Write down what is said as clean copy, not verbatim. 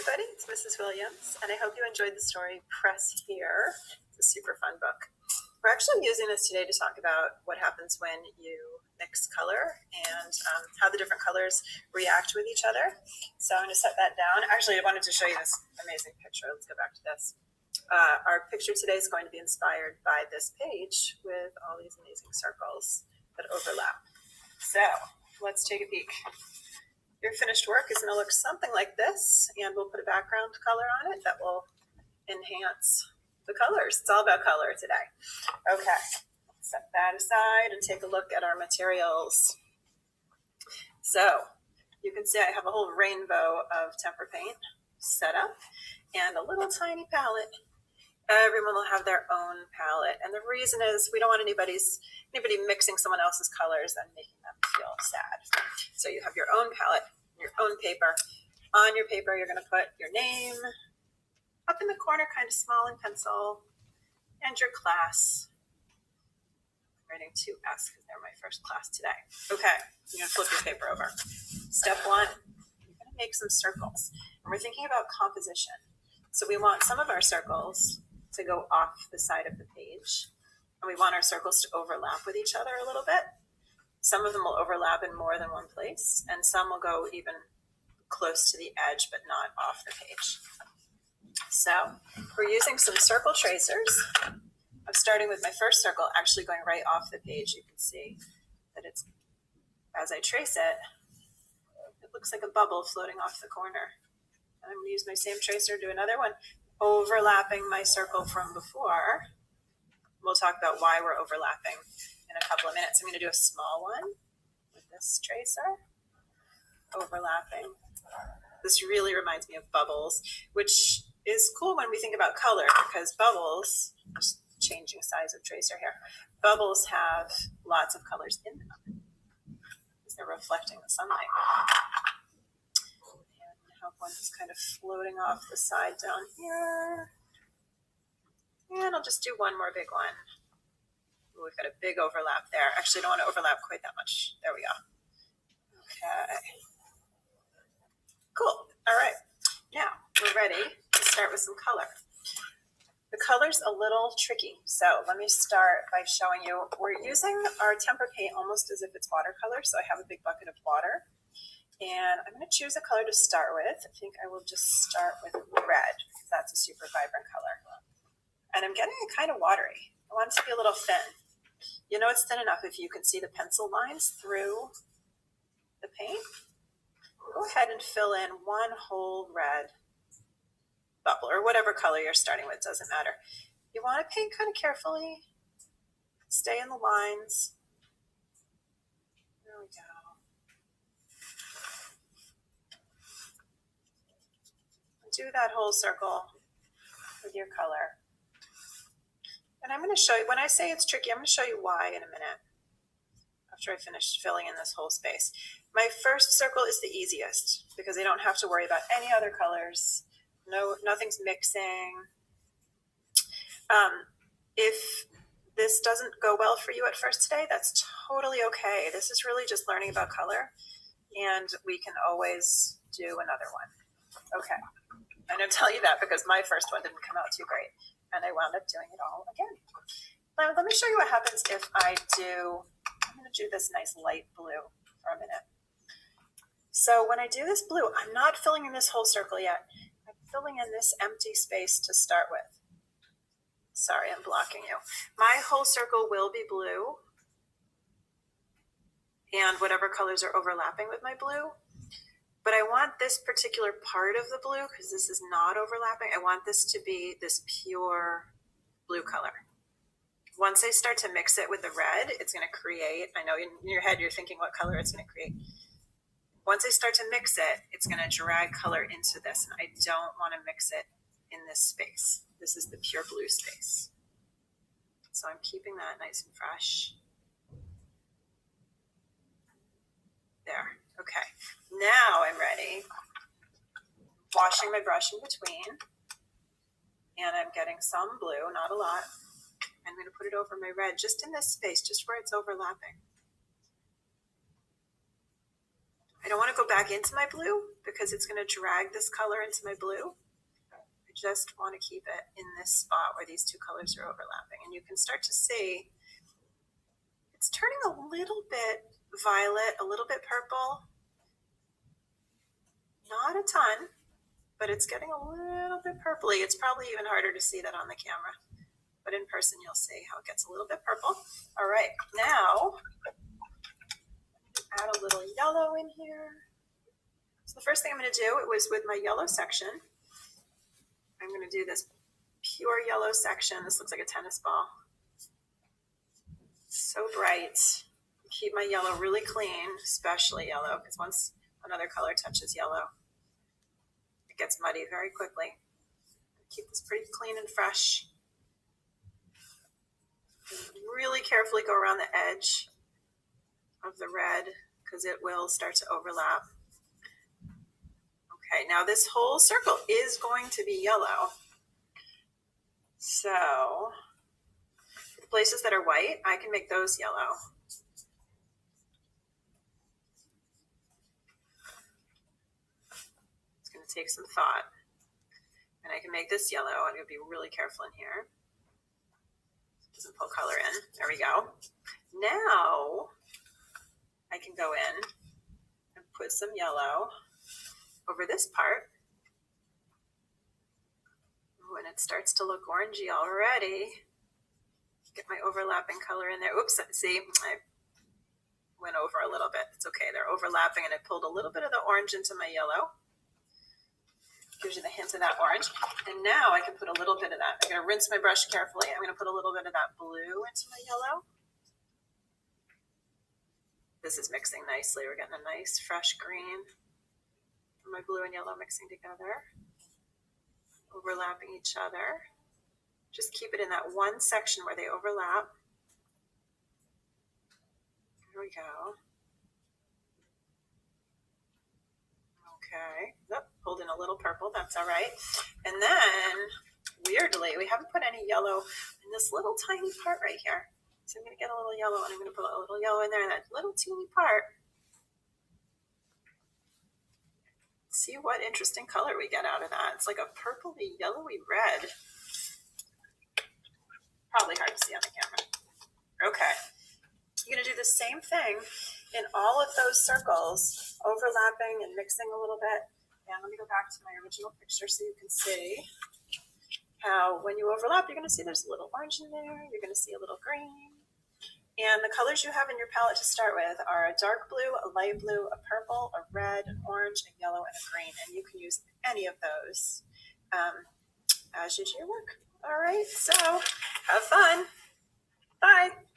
everybody, it's Mrs. Williams, and I hope you enjoyed the story Press Here. It's a super fun book. We're actually using this today to talk about what happens when you mix color and how the different colors react with each other. So I'm going to set that down. Actually, I wanted to show you this amazing picture. Let's go back to this. Our picture today is going to be inspired by this page with all these amazing circles that overlap. So let's take a peek. Your finished work is going to look something like this, and we'll put a background color on it that will enhance the colors. It's all about color today. Okay, set that aside and take a look at our materials. So you can see I have a whole rainbow of tempera paint set up and a little tiny palette. Everyone will have their own palette, and the reason is we don't want anybody mixing someone else's colors and making them feel sad. So you have your own palette, your own paper. On your paper, you're going to put your name up in the corner, kind of small in pencil, and your class. I'm writing 2S because they're my first class today. Okay, you're going to flip your paper over. Step one, you're going to make some circles, and we're thinking about composition. So we want some of our circles to go off the side of the page, and we want our circles to overlap with each other a little bit. Some of them will overlap in more than one place, and some will go even close to the edge, but not off the page. So we're using some circle tracers. I'm starting with my first circle, actually going right off the page. You can see that it's, as I trace it, it looks like a bubble floating off the corner. And I'm going to use my same tracer, do another one, overlapping my circle from before. We'll talk about why we're overlapping in a couple of minutes. I'm going to do a small one with this tracer, overlapping. This really reminds me of bubbles, which is cool when we think about color, because bubbles, just changing size of tracer here, bubbles have lots of colors in them because they're reflecting the sunlight. One is kind of floating off the side down here. And I'll just do one more big one. Ooh, we've got a big overlap there. Actually, I don't want to overlap quite that much. There we go. Okay. Cool. All right. Now, we're ready to start with some color. The color's a little tricky. So let me start by showing you, we're using our tempera paint almost as if it's watercolor. So I have a big bucket of water. And I'm going to choose a color to start with. I think I will just start with red, because that's a super vibrant color. And I'm getting it kind of watery. I want it to be a little thin. You know it's thin enough if you can see the pencil lines through the paint. Go ahead and fill in one whole red bubble, or whatever color you're starting with, doesn't matter. You want to paint kind of carefully. Stay in the lines. There we go. Do that whole circle with your color. And I'm going to show you, when I say it's tricky, I'm going to show you why in a minute after I finish filling in this whole space. My first circle is the easiest because I don't have to worry about any other colors. No, nothing's mixing. If this doesn't go well for you at first today, that's totally okay. This is really just learning about color, and we can always do another one. Okay. I'm going to tell you that because my first one didn't come out too great, and I wound up doing it all again. Now, let me show you what happens if I'm going to do this nice light blue for a minute. So when I do this blue, I'm not filling in this whole circle yet. I'm filling in this empty space to start with. Sorry, I'm blocking you. My whole circle will be blue, and whatever colors are overlapping with my blue. But I want this particular part of the blue, because this is not overlapping, I want this to be this pure blue color. Once I start to mix it with the red, it's going to create, I know in your head you're thinking what color it's going to create. Once I start to mix it, it's going to drag color into this, and I don't want to mix it in this space. This is the pure blue space. So I'm keeping that nice and fresh. There. Okay, now I'm ready. Washing my brush in between, and I'm getting some blue, not a lot. I'm going to put it over my red, just in this space, just where it's overlapping. I don't want to to go back into my blue because it's going to drag this color into my blue. I just want to keep it in this spot where these two colors are overlapping. And you can start to see it's turning a little bit violet, a little bit purple. Not a ton, but it's getting a little bit purpley. It's probably even harder to see that on the camera, but in person you'll see how it gets a little bit purple. All right, now add a little yellow in here. So the first thing I'm going to do, it was with my yellow section. I'm going to do this pure yellow section. This looks like a tennis ball. So bright. Keep my yellow really clean, especially yellow, because once another color touches yellow, it gets muddy very quickly. Keep this pretty clean and fresh. Really carefully go around the edge of the red because it will start to overlap. Okay, now this whole circle is going to be yellow. So the places that are white, I can make those yellow. It's going to take some thought. And I can make this yellow. I'm going to be really careful in here. It doesn't pull color in. There we go. Now I can go in and put some yellow over this part. When it starts to look orangey already, get my overlapping color in there. Oops, see, I went over a little bit. It's okay, they're overlapping and I pulled a little bit of the orange into my yellow. Gives you the hint of that orange. And now I can put a little bit of that. I'm gonna rinse my brush carefully. I'm gonna put a little bit of that blue into my yellow. This is mixing nicely. We're getting a nice fresh green. My blue and yellow mixing together, overlapping each other. Just keep it in that one section where they overlap. There we go. Okay, oh, pulled in a little purple, that's all right. And then, weirdly, we haven't put any yellow in this little tiny part right here. So I'm gonna get a little yellow and I'm gonna put a little yellow in there in that little teeny part. See what interesting color we get out of that. It's like a purpley, yellowy red. Probably hard to see on the camera. Okay. You're going to do the same thing in all of those circles, overlapping and mixing a little bit. And let me go back to my original picture so you can see how when you overlap, you're going to see there's a little orange in there. You're going to see a little green. And the colors you have in your palette to start with are a dark blue, a light blue, a purple, a red, an orange, a yellow, and a green. And you can use any of those as you do your work. All right, so have fun. Bye.